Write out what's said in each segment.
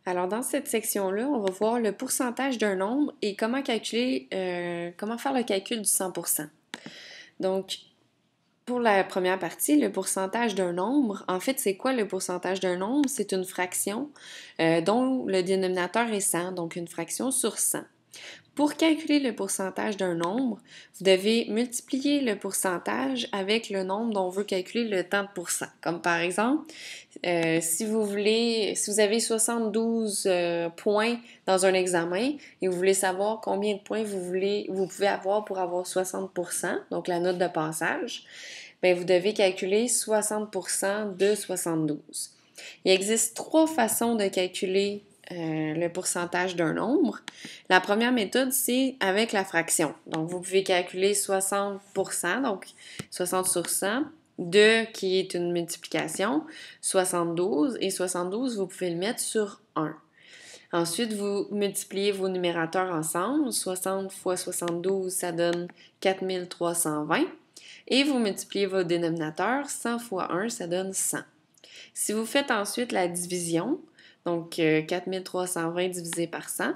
Alors, dans cette section-là, on va voir le pourcentage d'un nombre et comment calculer, comment faire le calcul du 100%. Donc, pour la première partie, le pourcentage d'un nombre, en fait, c'est quoi le pourcentage d'un nombre? C'est une fraction dont le dénominateur est 100, donc une fraction sur 100. Pour calculer le pourcentage d'un nombre, vous devez multiplier le pourcentage avec le nombre dont on veut calculer le tant de pourcent. Comme par exemple, si vous avez 72 points dans un examen et vous voulez savoir combien de points vous pouvez avoir pour avoir 60%, donc la note de passage, bien, vous devez calculer 60% de 72. Il existe 3 façons de calculer le pourcentage d'un nombre. La première méthode, c'est avec la fraction. Donc, vous pouvez calculer 60%, donc 60 sur 100, de qui est une multiplication, 72, et 72, vous pouvez le mettre sur 1. Ensuite, vous multipliez vos numérateurs ensemble. 60 fois 72, ça donne 4320. Et vous multipliez vos dénominateurs. 100 fois 1, ça donne 100. Si vous faites ensuite la division, donc 4320 divisé par 100,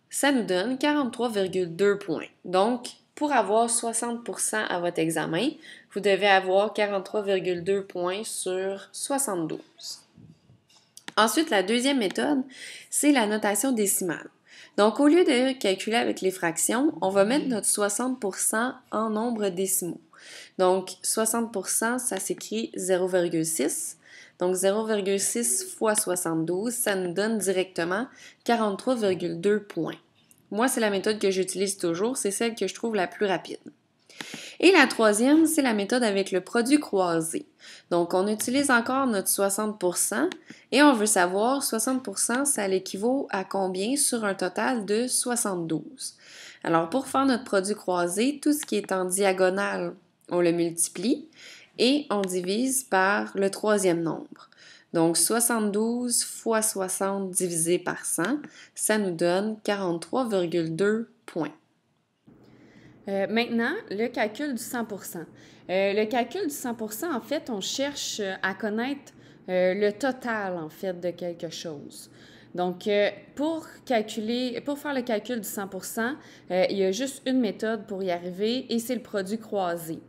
ça nous donne 43,2 points. Donc, pour avoir 60% à votre examen, vous devez avoir 43,2 points sur 72. Ensuite, la deuxième méthode, c'est la notation décimale. Donc, au lieu de calculer avec les fractions, on va mettre notre 60% en nombres décimaux. Donc, 60%, ça s'écrit 0,6. Donc, 0,6 fois 72, ça nous donne directement 43,2 points. Moi, c'est la méthode que j'utilise toujours, c'est celle que je trouve la plus rapide. Et la troisième, c'est la méthode avec le produit croisé. Donc, on utilise encore notre 60% et on veut savoir 60%, ça l'équivaut à combien sur un total de 72. Alors, pour faire notre produit croisé, tout ce qui est en diagonale, on le multiplie et on divise par le troisième nombre. Donc, 72 fois 60 divisé par 100, ça nous donne 43,2 points. Maintenant, le calcul du 100 le calcul du 100 en fait, on cherche à connaître le total, en fait, de quelque chose. Donc, pour faire le calcul du 100 il y a juste une méthode pour y arriver et c'est le produit croisé.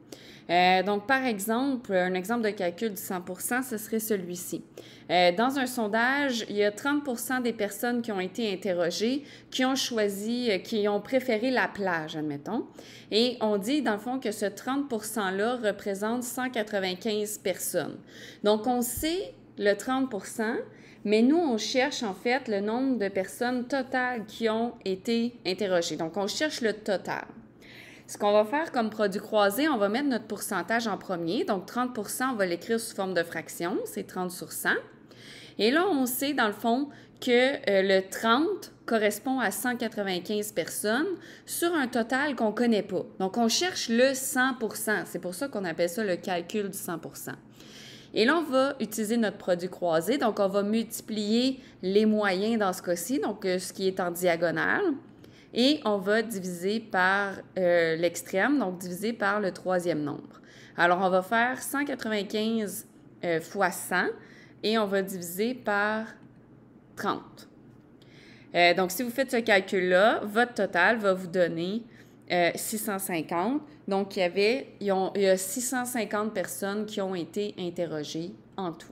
Donc, par exemple, un exemple de calcul du 100 ce serait celui-ci. Dans un sondage, il y a 30 des personnes qui ont été interrogées qui ont qui ont préféré la plage, admettons. Et on dit, dans le fond, que ce 30 %-là représente 195 personnes. Donc, on sait le 30 mais nous, on cherche en fait le nombre de personnes totales qui ont été interrogées. Donc, on cherche le total. Ce qu'on va faire comme produit croisé, on va mettre notre pourcentage en premier. Donc, 30 on va l'écrire sous forme de fraction, c'est 30 sur 100. Et là, on sait, dans le fond, que le 30 correspond à 195 personnes sur un total qu'on ne connaît pas. Donc, on cherche le 100 C'est pour ça qu'on appelle ça le calcul du 100 Et là, on va utiliser notre produit croisé. Donc, on va multiplier les moyens dans ce cas-ci, donc ce qui est en diagonale. Et on va diviser par l'extrême, donc diviser par le troisième nombre. Alors, on va faire 195 fois 100 et on va diviser par 30. Donc, si vous faites ce calcul-là, votre total va vous donner 650. Donc, il y a 650 personnes qui ont été interrogées en tout.